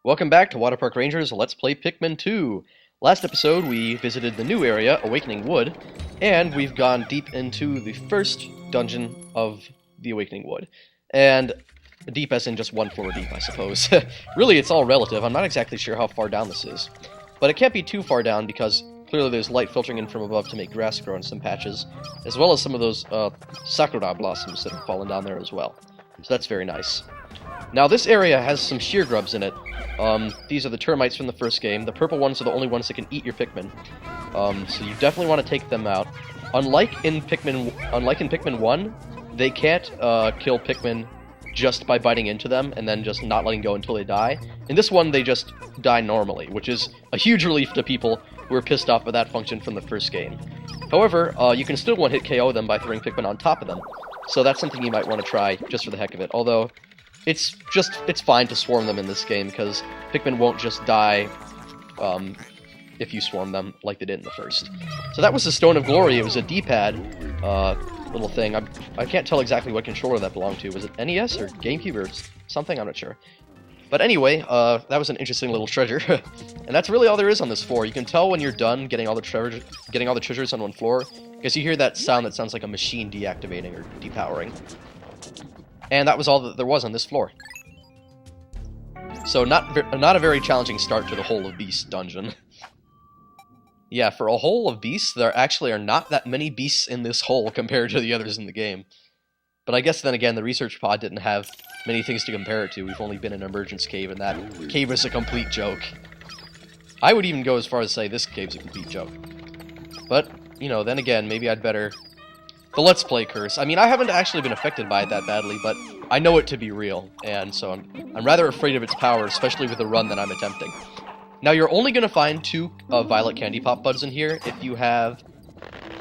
Welcome back to Water Park Rangers Let's Play Pikmin 2. Last episode we visited the new area, Awakening Wood, and we've gone deep into the first dungeon of the Awakening Wood. And deep as in just one floor deep, I suppose. Really, it's all relative. I'm not exactly sure how far down this is. But it can't be too far down because clearly there's light filtering in from above to make grass grow in some patches, as well as some of those sakura blossoms that have fallen down there as well. So that's very nice. Now this area has some sheer grubs in it. These are the termites from the first game. The purple ones are the only ones that can eat your Pikmin. So you definitely want to take them out. Unlike in Pikmin 1, they can't kill Pikmin just by biting into them and then just not letting go until they die. In this one, they just die normally, which is a huge relief to people who are pissed off by that function from the first game. However, you can still one-hit KO them by throwing Pikmin on top of them. So that's something you might want to try just for the heck of it. Although, it's fine to swarm them in this game, because Pikmin won't just die if you swarm them like they did in the first. So that was the Stone of Glory. It was a D-pad little thing. I can't tell exactly what controller that belonged to. Was it NES or GameCube or something? I'm not sure. But anyway, that was an interesting little treasure. And that's really all there is on this floor. You can tell when you're done getting all the treasures on one floor, because you hear that sound that sounds like a machine deactivating or depowering. And that was all that there was on this floor. So not a very challenging start to the Hole of Beasts dungeon. Yeah, for a Hole of Beasts, there actually are not that many beasts in this hole compared to the others in the game. But I guess then again, the research pod didn't have many things to compare it to. We've only been in Emergence Cave, and that cave is a complete joke. I would even go as far as say this cave's a complete joke. But, you know, then again, maybe I'd better... The Let's Play curse. I mean, I haven't actually been affected by it that badly, but I know it to be real, and so I'm rather afraid of its power, especially with the run that I'm attempting. Now, you're only going to find 2 violet candy pop buds in here if you have,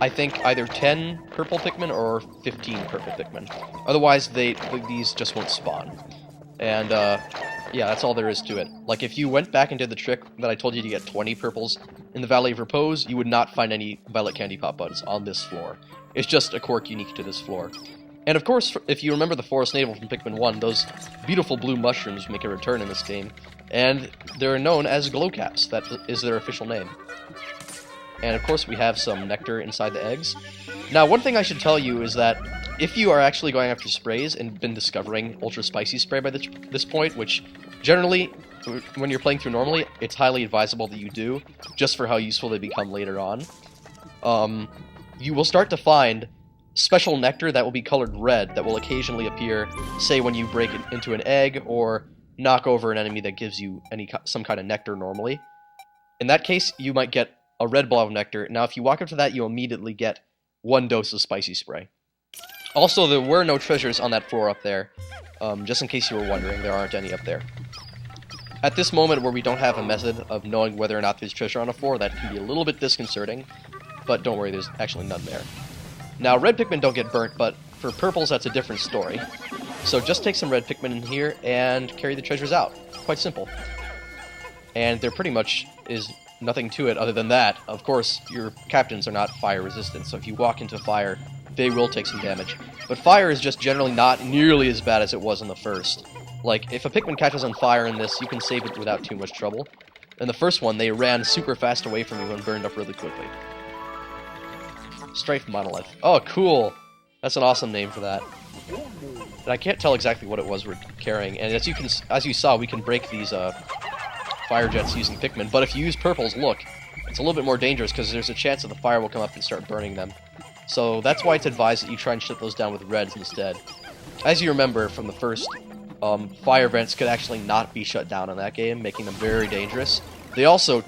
I think, either 10 purple Pikmin or 15 purple Pikmin. Otherwise, these just won't spawn. And, yeah, that's all there is to it. Like, if you went back and did the trick that I told you to get 20 purples in the Valley of Repose, you would not find any violet candy pop buds on this floor. It's just a quirk unique to this floor. And of course, if you remember the Forest Navel from Pikmin 1, those beautiful blue mushrooms make a return in this game, and they're known as glowcaps. That is their official name. And of course, we have some nectar inside the eggs. Now, one thing I should tell you is that if you are actually going after sprays and been discovering Ultra Spicy Spray by this point, which generally, when you're playing through normally, it's highly advisable that you do, just for how useful they become later on, you will start to find special nectar that will be colored red that will occasionally appear, say when you break it into an egg or knock over an enemy that gives you some kind of nectar normally. In that case, you might get a red blob of nectar. Now, if you walk up to that, you immediately get 1 dose of spicy spray. Also, there were no treasures on that floor up there. Just in case you were wondering, there aren't any up there. At this moment where we don't have a method of knowing whether or not there's treasure on a floor, that can be a little bit disconcerting. But don't worry, there's actually none there. Now, red Pikmin don't get burnt, but for purples, that's a different story. So just take some red Pikmin in here and carry the treasures out. Quite simple. And there pretty much is nothing to it other than that. Of course, your captains are not fire resistant, so if you walk into fire, they will take some damage. But fire is just generally not nearly as bad as it was in the first. Like, if a Pikmin catches on fire in this, you can save it without too much trouble. In the first one, they ran super fast away from you and burned up really quickly. Strife Monolith. Oh, cool! That's an awesome name for that. And I can't tell exactly what it was we're carrying, and as you saw, we can break these fire jets using Pikmin, but if you use purples, look, it's a little bit more dangerous because there's a chance that the fire will come up and start burning them. So that's why it's advised that you try and shut those down with reds instead. As you remember from the first, fire vents could actually not be shut down in that game, making them very dangerous. They also,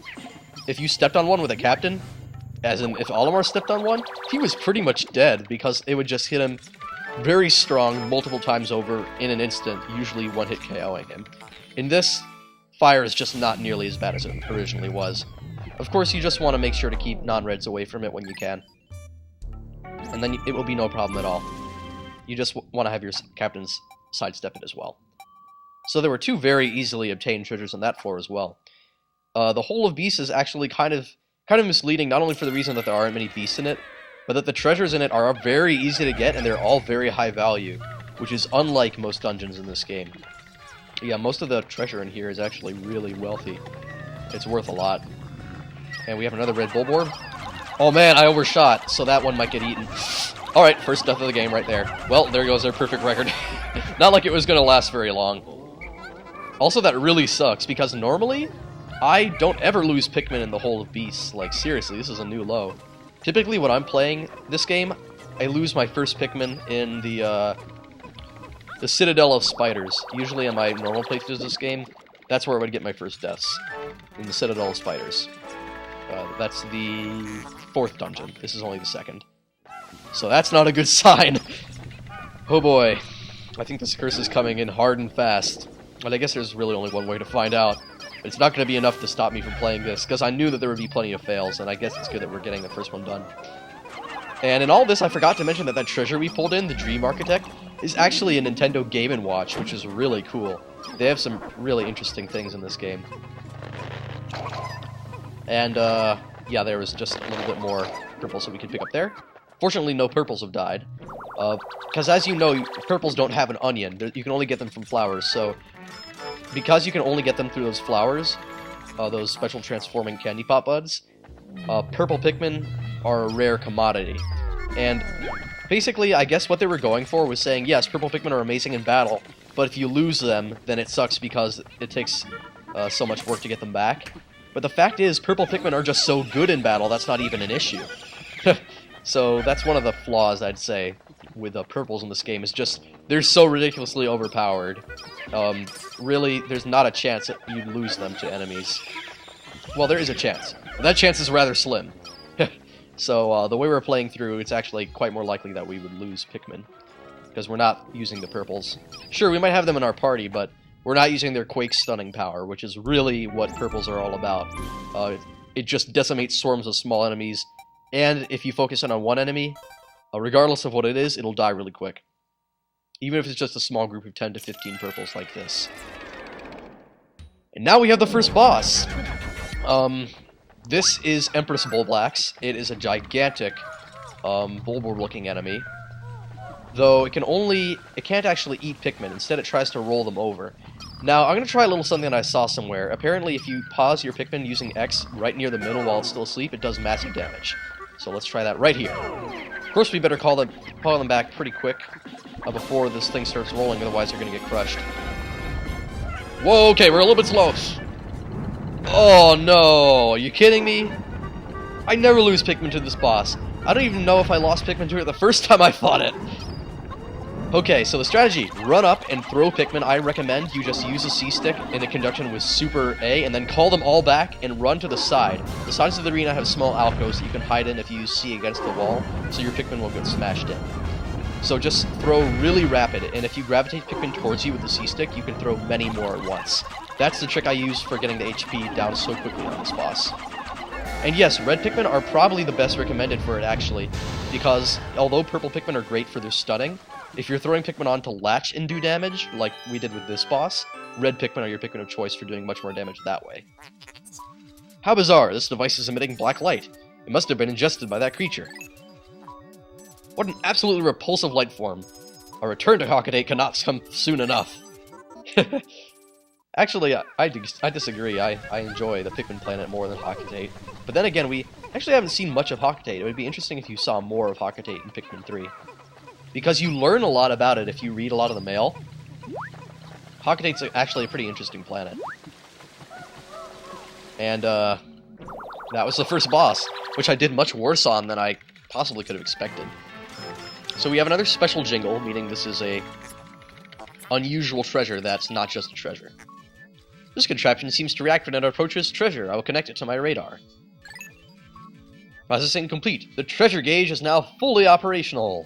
if you stepped on one with a captain, as in, if Olimar stepped on one, he was pretty much dead, because it would just hit him very strong multiple times over in an instant, usually one-hit KOing him. In this, fire is just not nearly as bad as it originally was. Of course, you just want to make sure to keep non-reds away from it when you can. And then it will be no problem at all. You just want to have your captains sidestep it as well. So there were 2 very easily obtained treasures on that floor as well. The Hole of Beasts is actually kind of misleading, not only for the reason that there aren't many beasts in it, but that the treasures in it are very easy to get, and they're all very high value, which is unlike most dungeons in this game. Yeah, most of the treasure in here is actually really wealthy. It's worth a lot. And we have another red bullboard. Oh man, I overshot, so that one might get eaten. Alright, first death of the game right there. Well, there goes our perfect record. Not like it was going to last very long. Also, that really sucks, because normally, I don't ever lose Pikmin in the Hole of Beasts. Like, seriously, this is a new low. Typically, when I'm playing this game, I lose my first Pikmin in the Citadel of Spiders. Usually, on my normal playthroughs of this game, that's where I would get my first deaths. In the Citadel of Spiders. That's the 4th dungeon. This is only the 2nd. So that's not a good sign. Oh boy. I think this curse is coming in hard and fast. But I guess there's really only one way to find out. But it's not going to be enough to stop me from playing this, because I knew that there would be plenty of fails, and I guess it's good that we're getting the first one done. And in all this, I forgot to mention that that treasure we pulled in, the Dream Architect, is actually a Nintendo Game & Watch, which is really cool. They have some really interesting things in this game. And, yeah, there was just a little bit more purples that we could pick up there. Fortunately, no purples have died. Because as you know, purples don't have an onion. You can only get them from flowers, so... Because you can only get them through those flowers, those special transforming candy pop buds, purple Pikmin are a rare commodity. And basically, I guess what they were going for was saying, yes, purple Pikmin are amazing in battle, but if you lose them, then it sucks because it takes so much work to get them back. But the fact is, purple Pikmin are just so good in battle, that's not even an issue. So that's one of the flaws, I'd say, with the purples in this game, is just, they're so ridiculously overpowered. Really, there's not a chance that you'd lose them to enemies. Well, there is a chance, but that chance is rather slim. So, the way we're playing through, it's actually quite more likely that we would lose Pikmin, because we're not using the purples. Sure, we might have them in our party, but we're not using their Quake Stunning power, which is really what purples are all about. It just decimates swarms of small enemies, and if you focus in on one enemy, regardless of what it is, it'll die really quick. Even if it's just a small group of 10 to 15 purples like this. And now we have the first boss! This is Empress Bulblax. It is a gigantic, bulbul-looking enemy. Though it can't actually eat Pikmin, instead it tries to roll them over. Now, I'm going to try a little something that I saw somewhere. Apparently, if you pause your Pikmin using X right near the middle while it's still asleep, it does massive damage. So let's try that right here. Of course, we better call them back pretty quick before this thing starts rolling, otherwise they're going to get crushed. Whoa, okay, we're a little bit slow. Oh no, are you kidding me? I never lose Pikmin to this boss. I don't even know if I lost Pikmin to it the first time I fought it. Okay, so the strategy, run up and throw Pikmin. I recommend you just use a C-stick in a conjunction with Super A, and then call them all back and run to the side. The sides of the arena have small alcoves that you can hide in if you use C against the wall, so your Pikmin won't get smashed in. So just throw really rapid, and if you gravitate Pikmin towards you with the C-stick, you can throw many more at once. That's the trick I use for getting the HP down so quickly on this boss. And yes, red Pikmin are probably the best recommended for it, actually, because although purple Pikmin are great for their stunning, if you're throwing Pikmin on to latch and do damage, like we did with this boss, red Pikmin are your Pikmin of choice for doing much more damage that way. How bizarre, this device is emitting black light. It must have been ingested by that creature. What an absolutely repulsive light form. A return to Hockaday cannot come soon enough. Actually, I disagree. I enjoy the Pikmin planet more than Hockaday. But then again, we actually haven't seen much of Hockaday. It would be interesting if you saw more of Hockaday in Pikmin 3. Because you learn a lot about it if you read a lot of the mail. Hockadate's actually a pretty interesting planet. And, that was the first boss, which I did much worse on than I possibly could have expected. So we have another special jingle, meaning this is a unusual treasure that's not just a treasure. This contraption seems to react when it approaches treasure. I will connect it to my radar. Processing complete. The treasure gauge is now fully operational.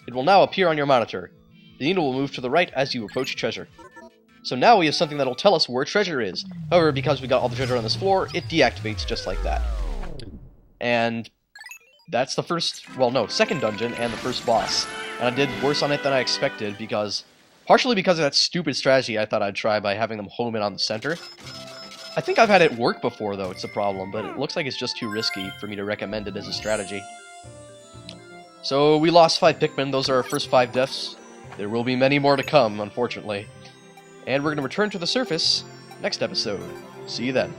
It will now appear on your monitor. The needle will move to the right as you approach treasure. So now we have something that will tell us where treasure is. However, because we got all the treasure on this floor, it deactivates just like that. And that's the second dungeon and the first boss. And I did worse on it than I expected partially because of that stupid strategy I thought I'd try by having them home in on the center. I think I've had it work before though, it's a problem, but it looks like it's just too risky for me to recommend it as a strategy. So we lost 5 Pikmin, those are our first 5 deaths. There will be many more to come, unfortunately. And we're going to return to the surface next episode. See you then.